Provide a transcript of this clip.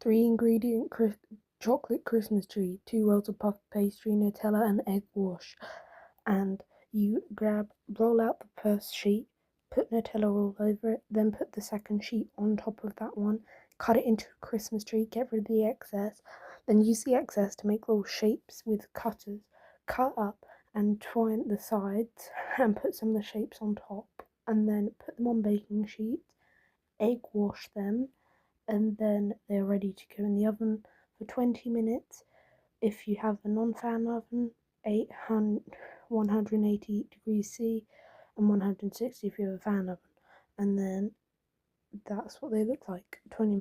3 ingredient chocolate Christmas tree, 2 rolls of puff pastry, Nutella and egg wash. And you roll out the first sheet, put Nutella all over it, then put the second sheet on top of that one, cut it into a Christmas tree, get rid of the excess, then use the excess to make little shapes with cutters, cut up and twine the sides and put some of the shapes on top, and then put them on baking sheets, egg wash them, and then they're ready to go in the oven for 20 minutes. If you have a non-fan oven, 180 degrees C and 160 if you have a fan oven. And then that's what they look like, 20